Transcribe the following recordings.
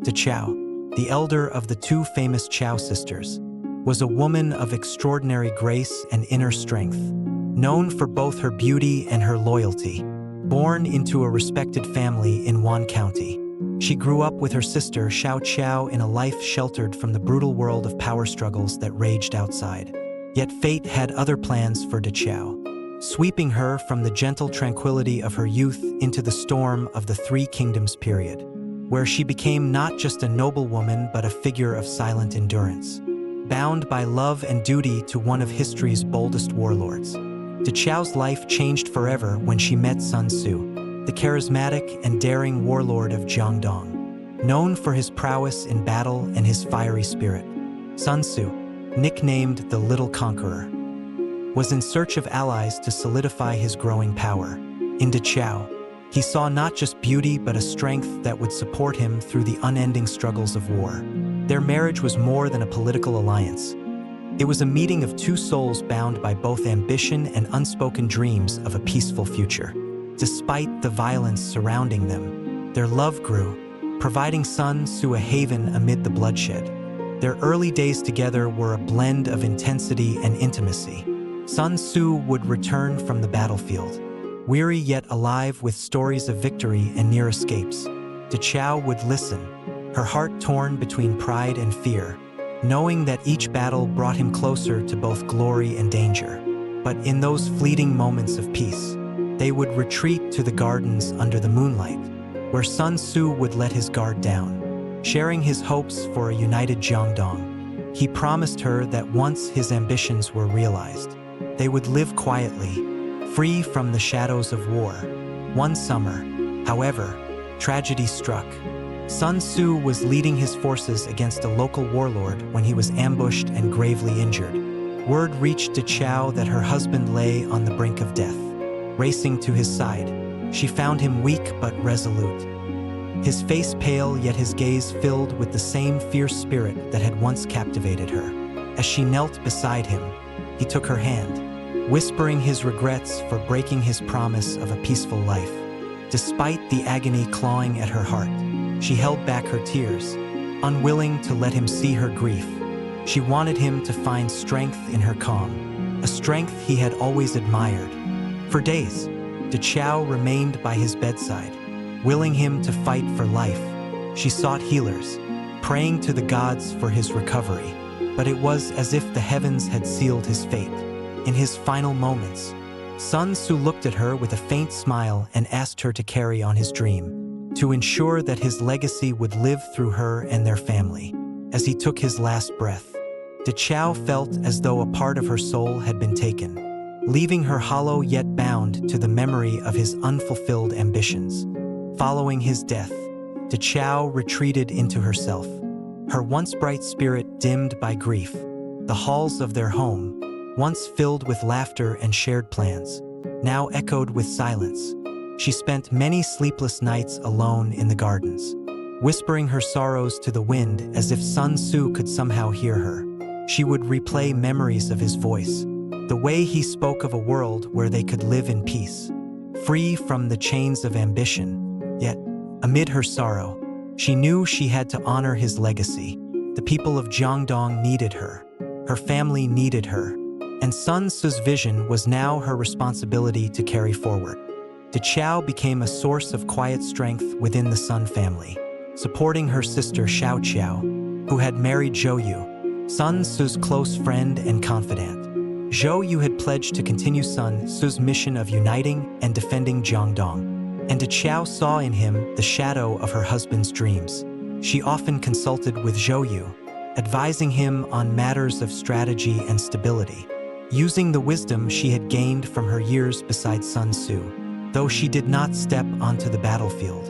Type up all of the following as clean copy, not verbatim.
Qiao, the elder of the two famous Qiao sisters, was a woman of extraordinary grace and inner strength, known for both her beauty and her loyalty. Born into a respected family in Wan County, she grew up with her sister Qiao in a life sheltered from the brutal world of power struggles that raged outside. Yet fate had other plans for Qiao, sweeping her from the gentle tranquility of her youth into the storm of the Three Kingdoms period, where she became not just a noble woman but a figure of silent endurance, bound by love and duty to one of history's boldest warlords. Qiao's life changed forever when she met Sun Tzu, the charismatic and daring warlord of Jiangdong. Known for his prowess in battle and his fiery spirit, Sun Tzu, nicknamed the Little Conqueror, was in search of allies to solidify his growing power. In Qiao, he saw not just beauty but a strength that would support him through the unending struggles of war. Their marriage was more than a political alliance. It was a meeting of two souls bound by both ambition and unspoken dreams of a peaceful future. Despite the violence surrounding them, their love grew, providing Sun Tzu a haven amid the bloodshed. Their early days together were a blend of intensity and intimacy. Sun Tzu would return from the battlefield, weary yet alive with stories of victory and near escapes. Qiao would listen, her heart torn between pride and fear, knowing that each battle brought him closer to both glory and danger. But in those fleeting moments of peace, they would retreat to the gardens under the moonlight, where Sun Tzu would let his guard down, sharing his hopes for a united Jiangdong. He promised her that once his ambitions were realized, they would live quietly, free from the shadows of war. One summer, however, tragedy struck. Sun Tzu was leading his forces against a local warlord when he was ambushed and gravely injured. Word reached Qiao that her husband lay on the brink of death. Racing to his side, she found him weak but resolute. His face pale, yet his gaze filled with the same fierce spirit that had once captivated her. As she knelt beside him, he took her hand, whispering his regrets for breaking his promise of a peaceful life. Despite the agony clawing at her heart, she held back her tears, unwilling to let him see her grief. She wanted him to find strength in her calm, a strength he had always admired. For days, Qiao remained by his bedside, willing him to fight for life. She sought healers, praying to the gods for his recovery, but it was as if the heavens had sealed his fate. In his final moments, Sun Tzu looked at her with a faint smile and asked her to carry on his dream, to ensure that his legacy would live through her and their family. As he took his last breath, Qiao felt as though a part of her soul had been taken, leaving her hollow yet bound to the memory of his unfulfilled ambitions. Following his death, Qiao retreated into herself, her once bright spirit dimmed by grief. The halls of their home, once filled with laughter and shared plans, now echoed with silence. She spent many sleepless nights alone in the gardens, whispering her sorrows to the wind as if Sun Tzu could somehow hear her. She would replay memories of his voice, the way he spoke of a world where they could live in peace, free from the chains of ambition. Yet, amid her sorrow, she knew she had to honor his legacy. The people of Jiangdong needed her, her family needed her, and Sun Tzu's vision was now her responsibility to carry forward. Qiao became a source of quiet strength within the Sun family, supporting her sister Qiao, who had married Zhou Yu, Sun Tzu's close friend and confidant. Zhou Yu had pledged to continue Sun Tzu's mission of uniting and defending Jiangdong, and Qiao saw in him the shadow of her husband's dreams. She often consulted with Zhou Yu, advising him on matters of strategy and stability, using the wisdom she had gained from her years beside Sun Tzu. Though she did not step onto the battlefield,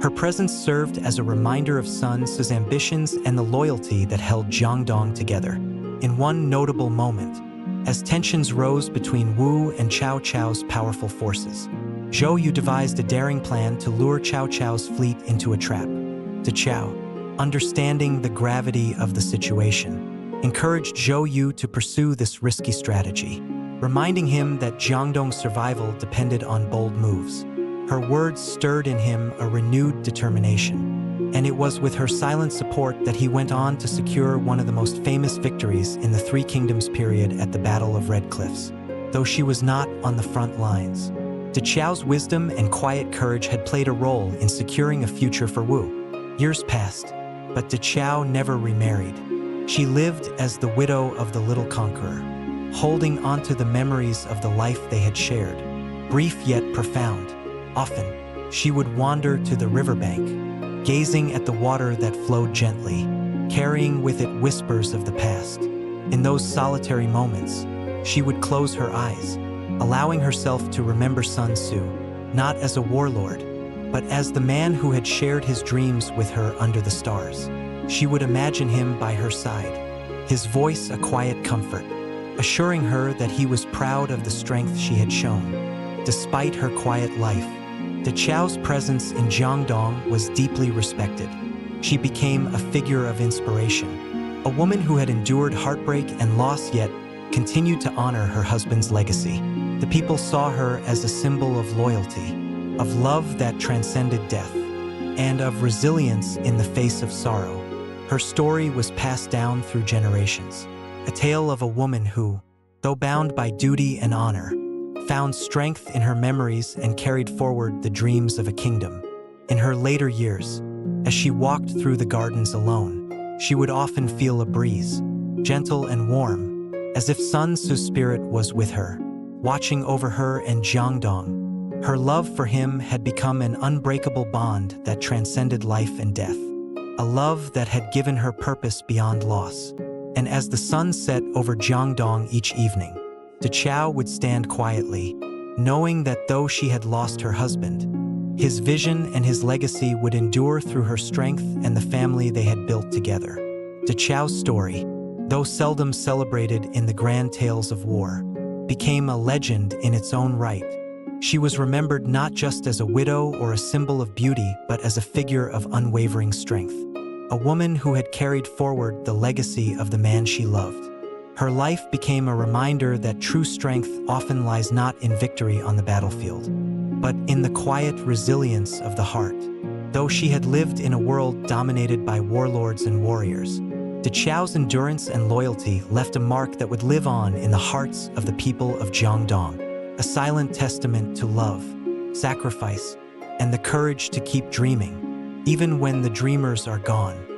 her presence served as a reminder of Sun Tzu's ambitions and the loyalty that held Jiangdong together. In one notable moment, as tensions rose between Wu and Qiao's powerful forces, Zhou Yu devised a daring plan to lure Qiao's fleet into a trap. Qiao, understanding the gravity of the situation, encouraged Zhou Yu to pursue this risky strategy, reminding him that Jiangdong's survival depended on bold moves. Her words stirred in him a renewed determination. and it was with her silent support that he went on to secure one of the most famous victories in the Three Kingdoms period at the Battle of Red Cliffs. Though she was not on the front lines, Qiao's wisdom and quiet courage had played a role in securing a future for Wu. Years passed, but Qiao never remarried. She lived as the widow of the little conqueror, holding onto the memories of the life they had shared, brief yet profound. Often, she would wander to the riverbank, gazing at the water that flowed gently, carrying with it whispers of the past. In those solitary moments, she would close her eyes, allowing herself to remember Sun Tzu, not as a warlord, but as the man who had shared his dreams with her under the stars. She would imagine him by her side, his voice a quiet comfort, assuring her that he was proud of the strength she had shown. Despite her quiet life, Qiao's presence in Jiangdong was deeply respected. She became a figure of inspiration, a woman who had endured heartbreak and loss yet continued to honor her husband's legacy. The people saw her as a symbol of loyalty, of love that transcended death, and of resilience in the face of sorrow. Her story was passed down through generations, a tale of a woman who, though bound by duty and honor, found strength in her memories and carried forward the dreams of a kingdom. In her later years, as she walked through the gardens alone, she would often feel a breeze, gentle and warm, as if Sun Tzu's spirit was with her, watching over her and Jiangdong. Her love for him had become an unbreakable bond that transcended life and death, a love that had given her purpose beyond loss. And as the sun set over Jiangdong each evening, Qiao would stand quietly, knowing that though she had lost her husband, his vision and his legacy would endure through her strength and the family they had built together. Qiao's story, though seldom celebrated in the grand tales of war, became a legend in its own right. She was remembered not just as a widow or a symbol of beauty, but as a figure of unwavering strength, a woman who had carried forward the legacy of the man she loved. Her life became a reminder that true strength often lies not in victory on the battlefield, but in the quiet resilience of the heart. Though she had lived in a world dominated by warlords and warriors, Qiao's endurance and loyalty left a mark that would live on in the hearts of the people of Jiangdong, a silent testament to love, sacrifice, and the courage to keep dreaming, even when the dreamers are gone.